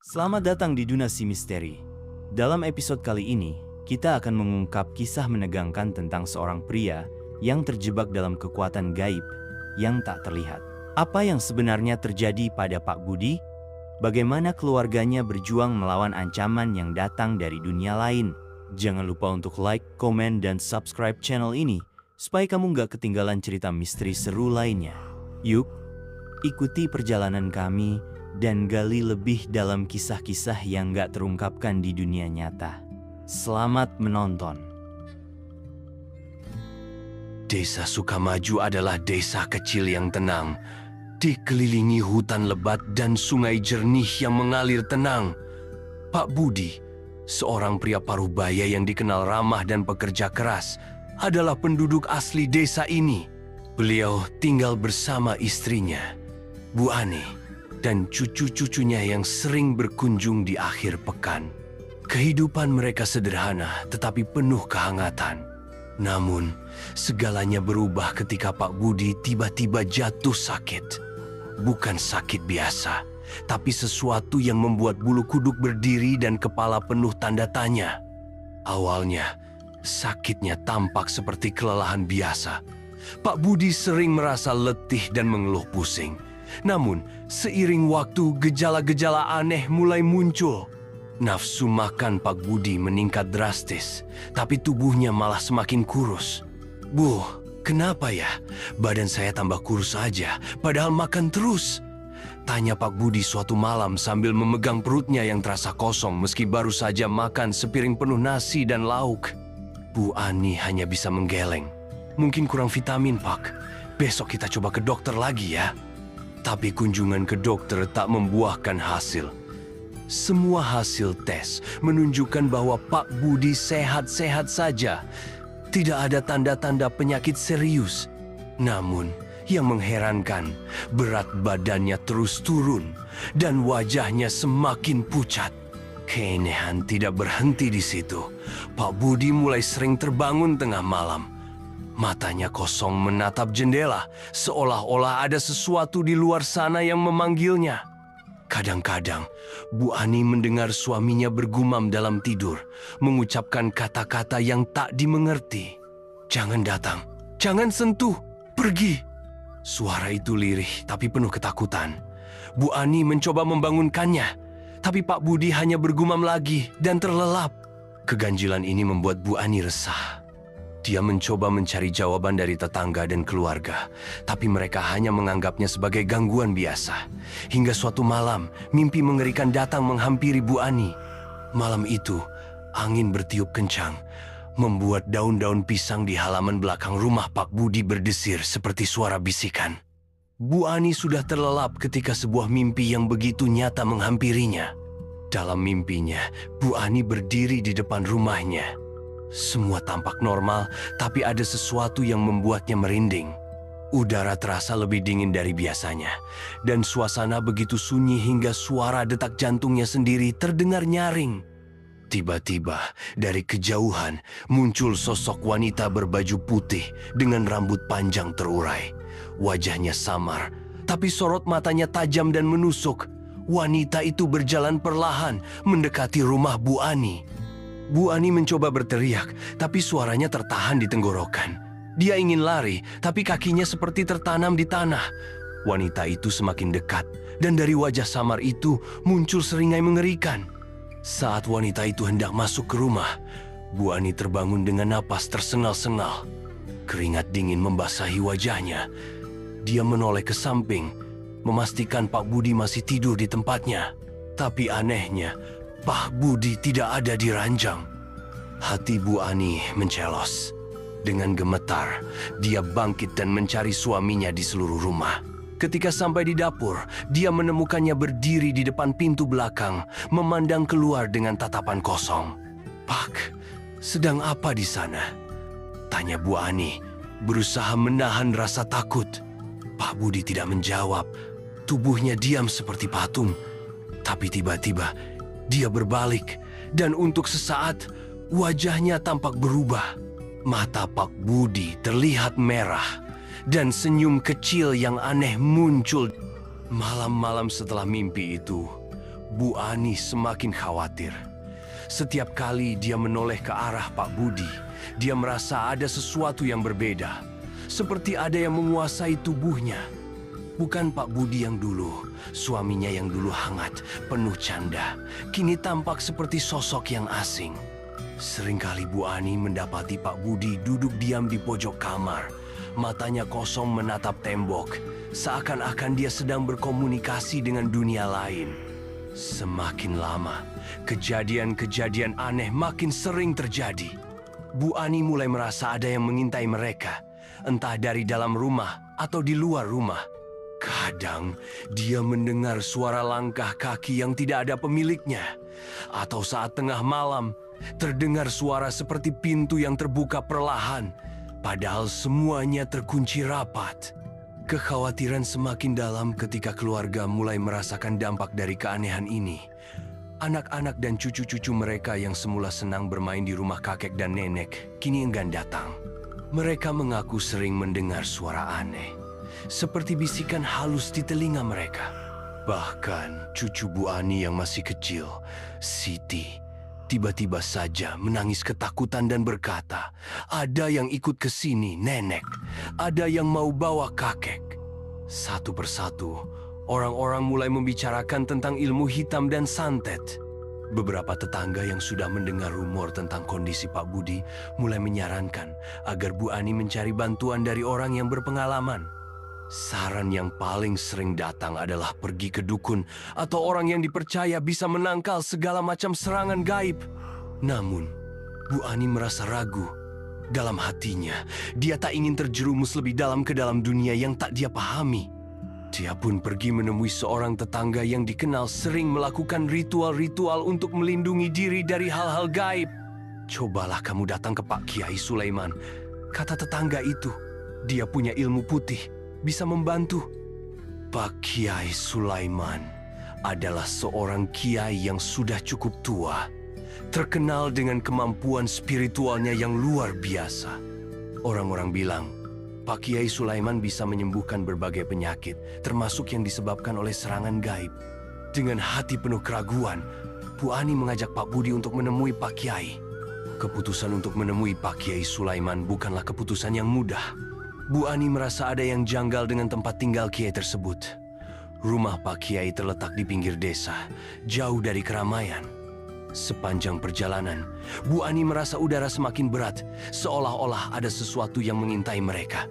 Selamat datang di Dunasi Misteri. Dalam episode kali ini, kita akan mengungkap kisah menegangkan tentang seorang pria yang terjebak dalam kekuatan gaib yang tak terlihat. Apa yang sebenarnya terjadi pada Pak Budi? Bagaimana keluarganya berjuang melawan ancaman yang datang dari dunia lain? Jangan lupa untuk like, komen, dan subscribe channel ini supaya kamu gak ketinggalan cerita misteri seru lainnya. Yuk, ikuti perjalanan kami dan gali lebih dalam kisah-kisah yang gak terungkapkan di dunia nyata. Selamat menonton. Desa Sukamaju adalah desa kecil yang tenang, dikelilingi hutan lebat dan sungai jernih yang mengalir tenang. Pak Budi, seorang pria parubaya yang dikenal ramah dan pekerja keras, adalah penduduk asli desa ini. Beliau tinggal bersama istrinya, Bu Ani, dan cucu-cucunya yang sering berkunjung di akhir pekan. Kehidupan mereka sederhana tetapi penuh kehangatan. Namun, segalanya berubah ketika Pak Budi tiba-tiba jatuh sakit. Bukan sakit biasa, tapi sesuatu yang membuat bulu kuduk berdiri dan kepala penuh tanda tanya. Awalnya, sakitnya tampak seperti kelelahan biasa. Pak Budi sering merasa letih dan mengeluh pusing. Namun, seiring waktu gejala-gejala aneh mulai muncul. Nafsu makan Pak Budi meningkat drastis, tapi tubuhnya malah semakin kurus. Bu, kenapa ya? Badan saya tambah kurus saja, padahal makan terus. Tanya Pak Budi suatu malam sambil memegang perutnya yang terasa kosong meski baru saja makan sepiring penuh nasi dan lauk. Bu Ani hanya bisa menggeleng. Mungkin kurang vitamin, Pak. Besok kita coba ke dokter lagi ya. Tapi kunjungan ke dokter tak membuahkan hasil. Semua hasil tes menunjukkan bahwa Pak Budi sehat-sehat saja. Tidak ada tanda-tanda penyakit serius. Namun, yang mengherankan, berat badannya terus turun dan wajahnya semakin pucat. Keanehan tidak berhenti di situ. Pak Budi mulai sering terbangun tengah malam. Matanya kosong menatap jendela, seolah-olah ada sesuatu di luar sana yang memanggilnya. Kadang-kadang, Bu Ani mendengar suaminya bergumam dalam tidur, mengucapkan kata-kata yang tak dimengerti. "Jangan datang, jangan sentuh, pergi." Suara itu lirih tapi penuh ketakutan. Bu Ani mencoba membangunkannya, tapi Pak Budi hanya bergumam lagi dan terlelap. Keganjilan ini membuat Bu Ani resah. Dia mencoba mencari jawaban dari tetangga dan keluarga, tapi mereka hanya menganggapnya sebagai gangguan biasa. Hingga suatu malam, mimpi mengerikan datang menghampiri Bu Ani. Malam itu, angin bertiup kencang, membuat daun-daun pisang di halaman belakang rumah Pak Budi berdesir seperti suara bisikan. Bu Ani sudah terlelap ketika sebuah mimpi yang begitu nyata menghampirinya. Dalam mimpinya, Bu Ani berdiri di depan rumahnya. Semua tampak normal, tapi ada sesuatu yang membuatnya merinding. Udara terasa lebih dingin dari biasanya, dan suasana begitu sunyi hingga suara detak jantungnya sendiri terdengar nyaring. Tiba-tiba, dari kejauhan, muncul sosok wanita berbaju putih dengan rambut panjang terurai. Wajahnya samar, tapi sorot matanya tajam dan menusuk. Wanita itu berjalan perlahan mendekati rumah Bu Ani. Bu Ani mencoba berteriak, tapi suaranya tertahan di tenggorokan. Dia ingin lari, tapi kakinya seperti tertanam di tanah. Wanita itu semakin dekat, dan dari wajah samar itu muncul seringai mengerikan. Saat wanita itu hendak masuk ke rumah, Bu Ani terbangun dengan napas tersengal-sengal. Keringat dingin membasahi wajahnya. Dia menoleh ke samping, memastikan Pak Budi masih tidur di tempatnya. Tapi anehnya, Pak Budi tidak ada di ranjang. Hati Bu Ani mencelos. Dengan gemetar, dia bangkit dan mencari suaminya di seluruh rumah. Ketika sampai di dapur, dia menemukannya berdiri di depan pintu belakang, memandang keluar dengan tatapan kosong. "Pak, sedang apa di sana?" tanya Bu Ani, berusaha menahan rasa takut. Pak Budi tidak menjawab. Tubuhnya diam seperti patung. Tapi tiba-tiba, dia berbalik, dan untuk sesaat, wajahnya tampak berubah. Mata Pak Budi terlihat merah, dan senyum kecil yang aneh muncul. Malam-malam setelah mimpi itu, Bu Ani semakin khawatir. Setiap kali dia menoleh ke arah Pak Budi, dia merasa ada sesuatu yang berbeda. Seperti ada yang menguasai tubuhnya. Bukan Pak Budi yang dulu, suaminya yang dulu hangat, penuh canda. Kini tampak seperti sosok yang asing. Seringkali Bu Ani mendapati Pak Budi duduk diam di pojok kamar. Matanya kosong menatap tembok, seakan-akan dia sedang berkomunikasi dengan dunia lain. Semakin lama, kejadian-kejadian aneh makin sering terjadi. Bu Ani mulai merasa ada yang mengintai mereka, entah dari dalam rumah atau di luar rumah. Kadang dia mendengar suara langkah kaki yang tidak ada pemiliknya, atau saat tengah malam terdengar suara seperti pintu yang terbuka perlahan, padahal semuanya terkunci rapat. Kekhawatiran semakin dalam ketika keluarga mulai merasakan dampak dari keanehan ini. Anak-anak dan cucu-cucu mereka yang semula senang bermain di rumah kakek dan nenek, kini enggan datang. Mereka mengaku sering mendengar suara aneh, seperti bisikan halus di telinga mereka. Bahkan cucu Bu Ani yang masih kecil, Siti, tiba-tiba saja menangis ketakutan dan berkata, "Ada yang ikut ke sini, nenek. Ada yang mau bawa kakek." Satu persatu, orang-orang mulai membicarakan tentang ilmu hitam dan santet. Beberapa tetangga yang sudah mendengar rumor tentang kondisi Pak Budi mulai menyarankan agar Bu Ani mencari bantuan dari orang yang berpengalaman. Saran yang paling sering datang adalah pergi ke dukun atau orang yang dipercaya bisa menangkal segala macam serangan gaib. Namun, Bu Ani merasa ragu. Dalam hatinya, dia tak ingin terjerumus lebih dalam ke dalam dunia yang tak dia pahami. Dia pun pergi menemui seorang tetangga yang dikenal sering melakukan ritual-ritual untuk melindungi diri dari hal-hal gaib. "Cobalah kamu datang ke Pak Kiai Sulaiman," kata tetangga itu. "Dia punya ilmu putih, bisa membantu." Pak Kiai Sulaiman adalah seorang kiai yang sudah cukup tua, terkenal dengan kemampuan spiritualnya yang luar biasa. Orang-orang bilang, Pak Kiai Sulaiman bisa menyembuhkan berbagai penyakit, termasuk yang disebabkan oleh serangan gaib. Dengan hati penuh keraguan, Bu Ani mengajak Pak Budi untuk menemui Pak Kiai. Keputusan untuk menemui Pak Kiai Sulaiman bukanlah keputusan yang mudah. Bu Ani merasa ada yang janggal dengan tempat tinggal Kiai tersebut. Rumah Pak Kiai terletak di pinggir desa, jauh dari keramaian. Sepanjang perjalanan, Bu Ani merasa udara semakin berat, seolah-olah ada sesuatu yang mengintai mereka.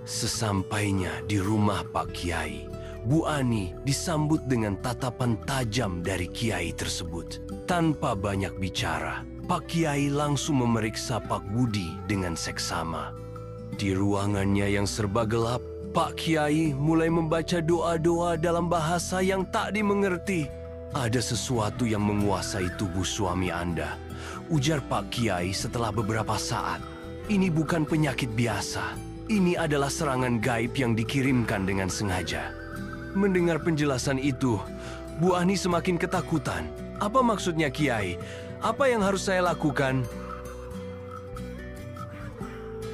Sesampainya di rumah Pak Kiai, Bu Ani disambut dengan tatapan tajam dari Kiai tersebut. Tanpa banyak bicara, Pak Kiai langsung memeriksa Pak Budi dengan seksama. Di ruangannya yang serba gelap, Pak Kiai mulai membaca doa-doa dalam bahasa yang tak dimengerti. "Ada sesuatu yang menguasai tubuh suami Anda," ujar Pak Kiai setelah beberapa saat. "Ini bukan penyakit biasa. Ini adalah serangan gaib yang dikirimkan dengan sengaja." Mendengar penjelasan itu, Bu Ani semakin ketakutan. "Apa maksudnya Kiai? Apa yang harus saya lakukan?"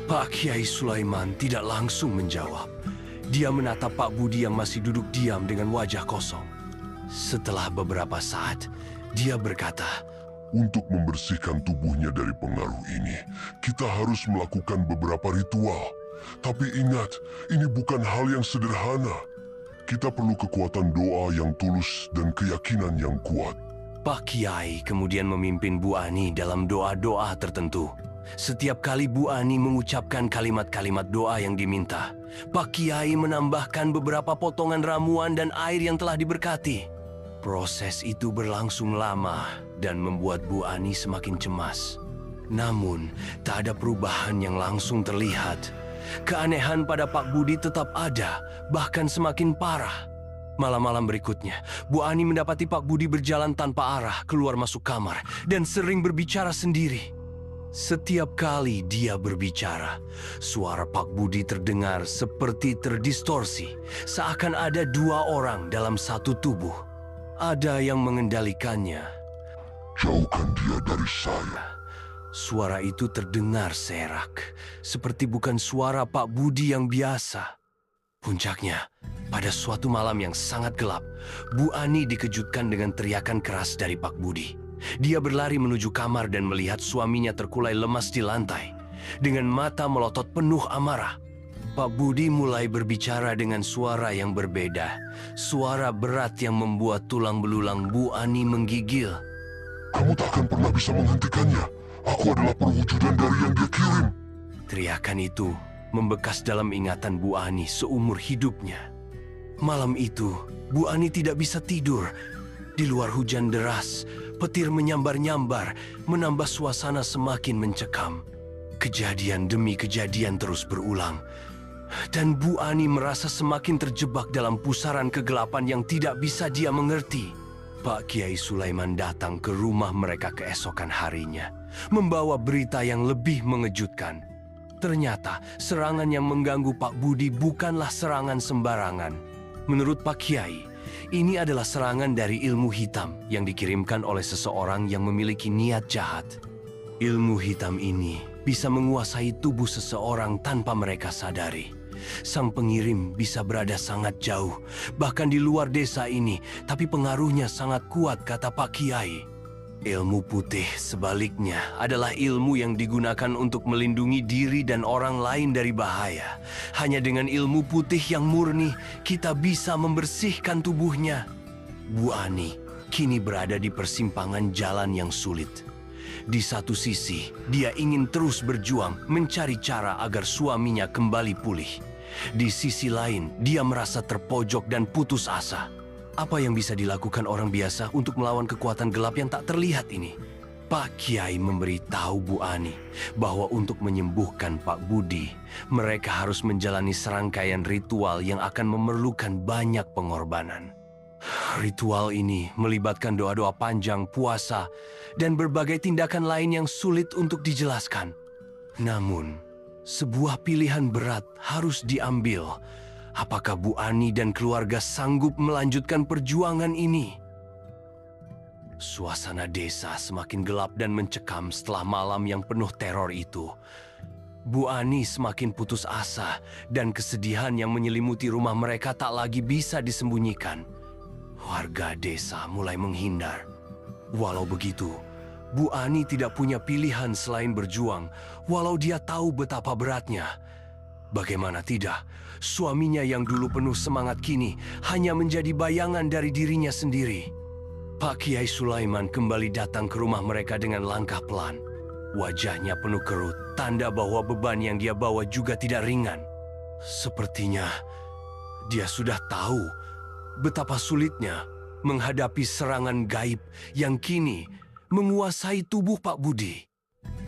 Pak Kiai Sulaiman tidak langsung menjawab. Dia menatap Pak Budi yang masih duduk diam dengan wajah kosong. Setelah beberapa saat, dia berkata, "Untuk membersihkan tubuhnya dari pengaruh ini, kita harus melakukan beberapa ritual. Tapi ingat, ini bukan hal yang sederhana. Kita perlu kekuatan doa yang tulus dan keyakinan yang kuat." Pak Kiai kemudian memimpin Bu Ani dalam doa-doa tertentu. Setiap kali Bu Ani mengucapkan kalimat-kalimat doa yang diminta, Pak Kiai menambahkan beberapa potongan ramuan dan air yang telah diberkati. Proses itu berlangsung lama dan membuat Bu Ani semakin cemas. Namun, tak ada perubahan yang langsung terlihat. Keanehan pada Pak Budi tetap ada, bahkan semakin parah. Malam-malam berikutnya, Bu Ani mendapati Pak Budi berjalan tanpa arah keluar masuk kamar dan sering berbicara sendiri. Setiap kali dia berbicara, suara Pak Budi terdengar seperti terdistorsi, seakan ada dua orang dalam satu tubuh. Ada yang mengendalikannya. "Jauhkan dia dari saya." Suara itu terdengar serak, seperti bukan suara Pak Budi yang biasa. Puncaknya, pada suatu malam yang sangat gelap, Bu Ani dikejutkan dengan teriakan keras dari Pak Budi. Dia berlari menuju kamar dan melihat suaminya terkulai lemas di lantai. Dengan mata melotot penuh amarah, Pak Budi mulai berbicara dengan suara yang berbeda. Suara berat yang membuat tulang belulang Bu Ani menggigil. Kamu tak akan pernah bisa menghentikannya. Aku adalah perwujudan dari yang dia kirim. Teriakan itu membekas dalam ingatan Bu Ani seumur hidupnya. Malam itu, Bu Ani tidak bisa tidur. Di luar hujan deras, petir menyambar-nyambar, menambah suasana semakin mencekam. Kejadian demi kejadian terus berulang. Dan Bu Ani merasa semakin terjebak dalam pusaran kegelapan yang tidak bisa dia mengerti. Pak Kiai Sulaiman datang ke rumah mereka keesokan harinya, membawa berita yang lebih mengejutkan. Ternyata serangan yang mengganggu Pak Budi bukanlah serangan sembarangan. Menurut Pak Kiai, ini adalah serangan dari ilmu hitam yang dikirimkan oleh seseorang yang memiliki niat jahat. Ilmu hitam ini bisa menguasai tubuh seseorang tanpa mereka sadari. Sang pengirim bisa berada sangat jauh, bahkan di luar desa ini, tapi pengaruhnya sangat kuat, kata Pak Kiai. Ilmu putih sebaliknya adalah ilmu yang digunakan untuk melindungi diri dan orang lain dari bahaya. Hanya dengan ilmu putih yang murni, kita bisa membersihkan tubuhnya. Bu Ani kini berada di persimpangan jalan yang sulit. Di satu sisi, dia ingin terus berjuang mencari cara agar suaminya kembali pulih. Di sisi lain, dia merasa terpojok dan putus asa. Apa yang bisa dilakukan orang biasa untuk melawan kekuatan gelap yang tak terlihat ini? Pak Kiai memberitahu Bu Ani bahwa untuk menyembuhkan Pak Budi, mereka harus menjalani serangkaian ritual yang akan memerlukan banyak pengorbanan. Ritual ini melibatkan doa-doa panjang, puasa, dan berbagai tindakan lain yang sulit untuk dijelaskan. Namun, sebuah pilihan berat harus diambil. Apakah Bu Ani dan keluarga sanggup melanjutkan perjuangan ini? Suasana desa semakin gelap dan mencekam setelah malam yang penuh teror itu. Bu Ani semakin putus asa dan kesedihan yang menyelimuti rumah mereka tak lagi bisa disembunyikan. Warga desa mulai menghindar. Walau begitu, Bu Ani tidak punya pilihan selain berjuang, walau dia tahu betapa beratnya. Bagaimana tidak, suaminya yang dulu penuh semangat kini hanya menjadi bayangan dari dirinya sendiri. Pak Kiai Sulaiman kembali datang ke rumah mereka dengan langkah pelan. Wajahnya penuh kerut, tanda bahwa beban yang dia bawa juga tidak ringan. Sepertinya dia sudah tahu betapa sulitnya menghadapi serangan gaib yang kini menguasai tubuh Pak Budi.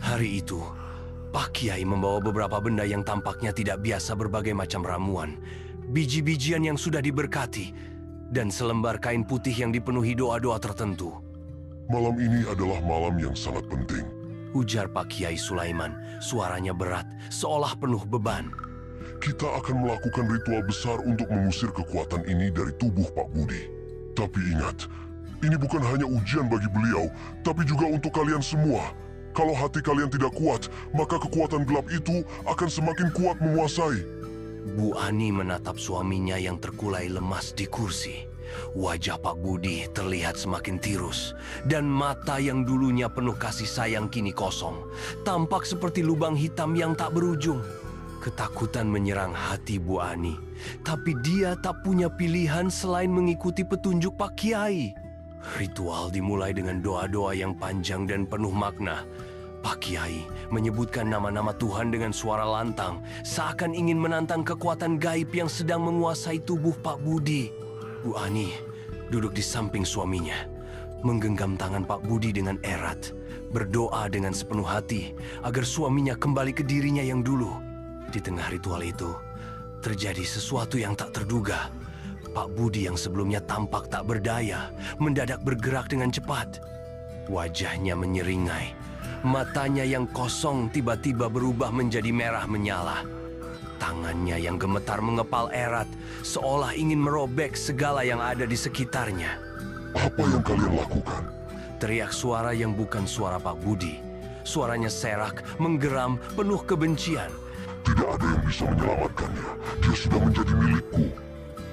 Hari itu, Pak Kiai membawa beberapa benda yang tampaknya tidak biasa, berbagai macam ramuan, biji-bijian yang sudah diberkati, dan selembar kain putih yang dipenuhi doa-doa tertentu. Malam ini adalah malam yang sangat penting. Ujar Pak Kiai Sulaiman, suaranya berat, seolah penuh beban. Kita akan melakukan ritual besar untuk mengusir kekuatan ini dari tubuh Pak Budi. Tapi ingat, ini bukan hanya ujian bagi beliau, tapi juga untuk kalian semua. Kalau hati kalian tidak kuat, maka kekuatan gelap itu akan semakin kuat menguasai. Bu Ani menatap suaminya yang terkulai lemas di kursi. Wajah Pak Budi terlihat semakin tirus, dan mata yang dulunya penuh kasih sayang kini kosong, tampak seperti lubang hitam yang tak berujung. Ketakutan menyerang hati Bu Ani, tapi dia tak punya pilihan selain mengikuti petunjuk Pak Kiai. Ritual dimulai dengan doa-doa yang panjang dan penuh makna. Pak Kiai menyebutkan nama-nama Tuhan dengan suara lantang, seakan ingin menantang kekuatan gaib yang sedang menguasai tubuh Pak Budi. Bu Ani duduk di samping suaminya, menggenggam tangan Pak Budi dengan erat, berdoa dengan sepenuh hati agar suaminya kembali ke dirinya yang dulu. Di tengah ritual itu, terjadi sesuatu yang tak terduga. Pak Budi yang sebelumnya tampak tak berdaya, mendadak bergerak dengan cepat. Wajahnya menyeringai, matanya yang kosong tiba-tiba berubah menjadi merah menyala. Tangannya yang gemetar mengepal erat, seolah ingin merobek segala yang ada di sekitarnya. Apa yang kalian lakukan? Teriak suara yang bukan suara Pak Budi. Suaranya serak, menggeram, penuh kebencian. Tidak ada yang bisa menyelamatkannya. Dia sudah menjadi milikku.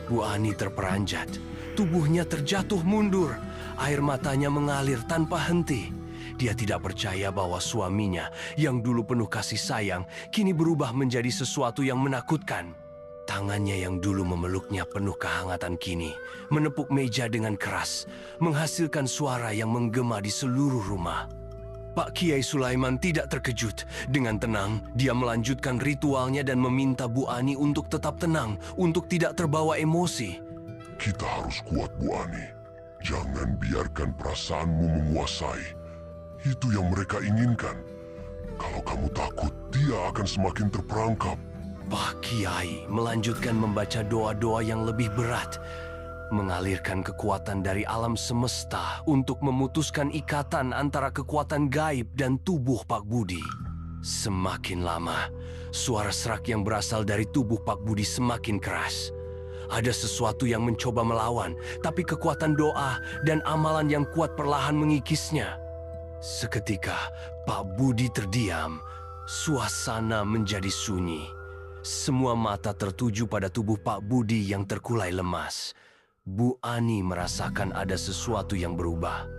Bu Ani terperanjat. Tubuhnya terjatuh mundur. Air matanya mengalir tanpa henti. Dia tidak percaya bahwa suaminya yang dulu penuh kasih sayang kini berubah menjadi sesuatu yang menakutkan. Tangannya yang dulu memeluknya penuh kehangatan kini menepuk meja dengan keras, menghasilkan suara yang menggema di seluruh rumah. Pak Kiai Sulaiman tidak terkejut. Dengan tenang, dia melanjutkan ritualnya dan meminta Bu Ani untuk tetap tenang, untuk tidak terbawa emosi. Kita harus kuat, Bu Ani. Jangan biarkan perasaanmu menguasai. Itu yang mereka inginkan. Kalau kamu takut, dia akan semakin terperangkap. Pak Kiai melanjutkan membaca doa-doa yang lebih berat, mengalirkan kekuatan dari alam semesta untuk memutuskan ikatan antara kekuatan gaib dan tubuh Pak Budi. Semakin lama, suara serak yang berasal dari tubuh Pak Budi semakin keras. Ada sesuatu yang mencoba melawan, tapi kekuatan doa dan amalan yang kuat perlahan mengikisnya. Seketika, Pak Budi terdiam. Suasana menjadi sunyi. Semua mata tertuju pada tubuh Pak Budi yang terkulai lemas. Bu Ani merasakan ada sesuatu yang berubah.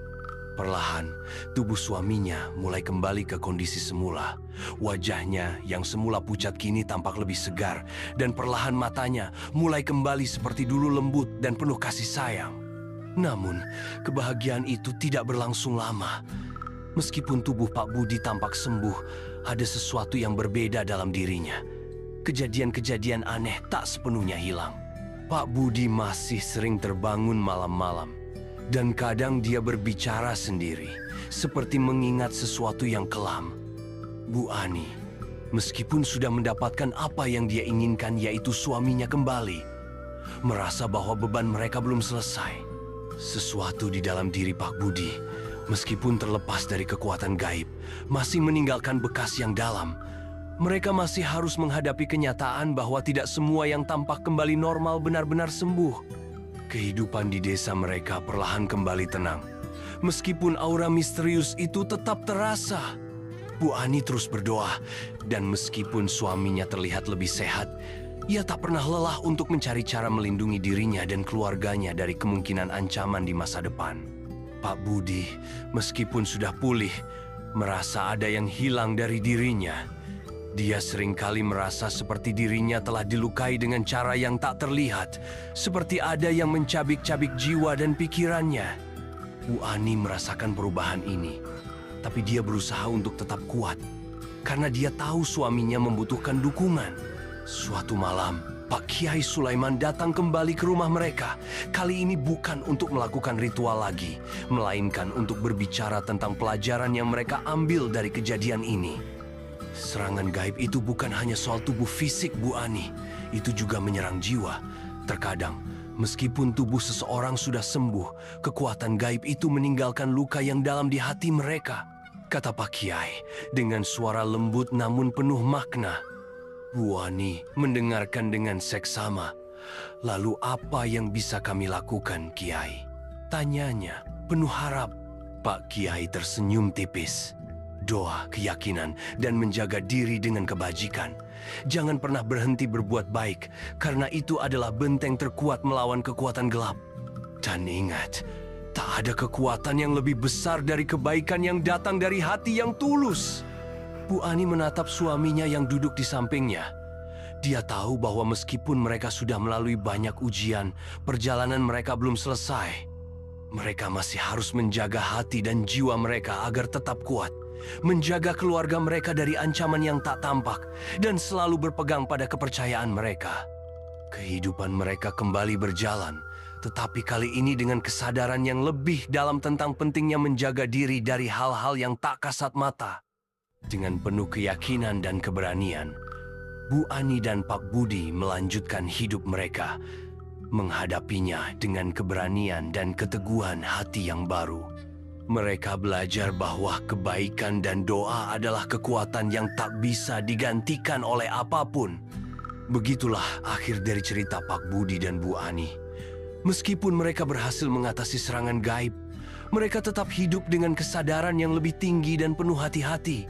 Perlahan, tubuh suaminya mulai kembali ke kondisi semula. Wajahnya yang semula pucat kini tampak lebih segar, dan perlahan matanya mulai kembali seperti dulu lembut dan penuh kasih sayang. Namun, kebahagiaan itu tidak berlangsung lama. Meskipun tubuh Pak Budi tampak sembuh, ada sesuatu yang berbeda dalam dirinya. Kejadian-kejadian aneh tak sepenuhnya hilang. Pak Budi masih sering terbangun malam-malam. Dan kadang dia berbicara sendiri, seperti mengingat sesuatu yang kelam. Bu Ani, meskipun sudah mendapatkan apa yang dia inginkan, yaitu suaminya kembali, merasa bahwa beban mereka belum selesai. Sesuatu di dalam diri Pak Budi, meskipun terlepas dari kekuatan gaib, masih meninggalkan bekas yang dalam. Mereka masih harus menghadapi kenyataan bahwa tidak semua yang tampak kembali normal benar-benar sembuh. Kehidupan di desa mereka perlahan kembali tenang. Meskipun aura misterius itu tetap terasa. Bu Ani terus berdoa, dan meskipun suaminya terlihat lebih sehat, ia tak pernah lelah untuk mencari cara melindungi dirinya dan keluarganya dari kemungkinan ancaman di masa depan. Pak Budi, meskipun sudah pulih, merasa ada yang hilang dari dirinya. Dia seringkali merasa seperti dirinya telah dilukai dengan cara yang tak terlihat, seperti ada yang mencabik-cabik jiwa dan pikirannya. Bu Ani merasakan perubahan ini, tapi dia berusaha untuk tetap kuat, karena dia tahu suaminya membutuhkan dukungan. Suatu malam, Pak Kiai Sulaiman datang kembali ke rumah mereka. Kali ini bukan untuk melakukan ritual lagi, melainkan untuk berbicara tentang pelajaran yang mereka ambil dari kejadian ini. Serangan gaib itu bukan hanya soal tubuh fisik Bu Ani, itu juga menyerang jiwa. Terkadang, meskipun tubuh seseorang sudah sembuh, kekuatan gaib itu meninggalkan luka yang dalam di hati mereka. Kata Pak Kiai dengan suara lembut namun penuh makna. Bu Ani mendengarkan dengan seksama. Lalu apa yang bisa kami lakukan, Kiai? Tanyanya penuh harap. Pak Kiai tersenyum tipis. Doa, keyakinan, dan menjaga diri dengan kebajikan. Jangan pernah berhenti berbuat baik, karena itu adalah benteng terkuat melawan kekuatan gelap. Dan ingat, tak ada kekuatan yang lebih besar dari kebaikan yang datang dari hati yang tulus. Bu Ani menatap suaminya yang duduk di sampingnya. Dia tahu bahwa meskipun mereka sudah melalui banyak ujian, perjalanan mereka belum selesai. Mereka masih harus menjaga hati dan jiwa mereka agar tetap kuat. Menjaga keluarga mereka dari ancaman yang tak tampak, dan selalu berpegang pada kepercayaan mereka. Kehidupan mereka kembali berjalan, tetapi kali ini dengan kesadaran yang lebih dalam tentang pentingnya menjaga diri dari hal-hal yang tak kasat mata. Dengan penuh keyakinan dan keberanian, Bu Ani dan Pak Budi melanjutkan hidup mereka, menghadapinya dengan keberanian dan keteguhan hati yang baru. Mereka belajar bahwa kebaikan dan doa adalah kekuatan yang tak bisa digantikan oleh apapun. Begitulah akhir dari cerita Pak Budi dan Bu Ani. Meskipun mereka berhasil mengatasi serangan gaib, mereka tetap hidup dengan kesadaran yang lebih tinggi dan penuh hati-hati.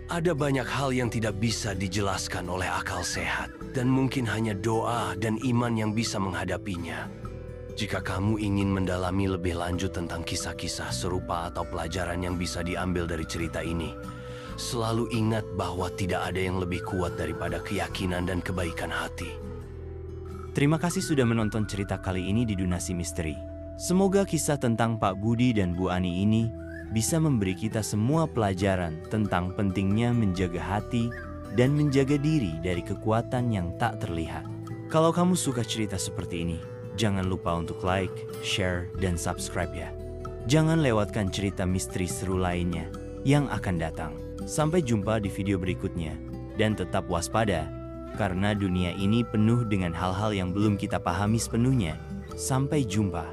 Ada banyak hal yang tidak bisa dijelaskan oleh akal sehat, dan mungkin hanya doa dan iman yang bisa menghadapinya. Jika kamu ingin mendalami lebih lanjut tentang kisah-kisah serupa atau pelajaran yang bisa diambil dari cerita ini, selalu ingat bahwa tidak ada yang lebih kuat daripada keyakinan dan kebaikan hati. Terima kasih sudah menonton cerita kali ini di Donasi Misteri. Semoga kisah tentang Pak Budi dan Bu Ani ini bisa memberi kita semua pelajaran tentang pentingnya menjaga hati dan menjaga diri dari kekuatan yang tak terlihat. Kalau kamu suka cerita seperti ini, jangan lupa untuk like, share, dan subscribe ya. Jangan lewatkan cerita misteri seru lainnya yang akan datang. Sampai jumpa di video berikutnya, dan tetap waspada, karena dunia ini penuh dengan hal-hal yang belum kita pahami sepenuhnya. Sampai jumpa.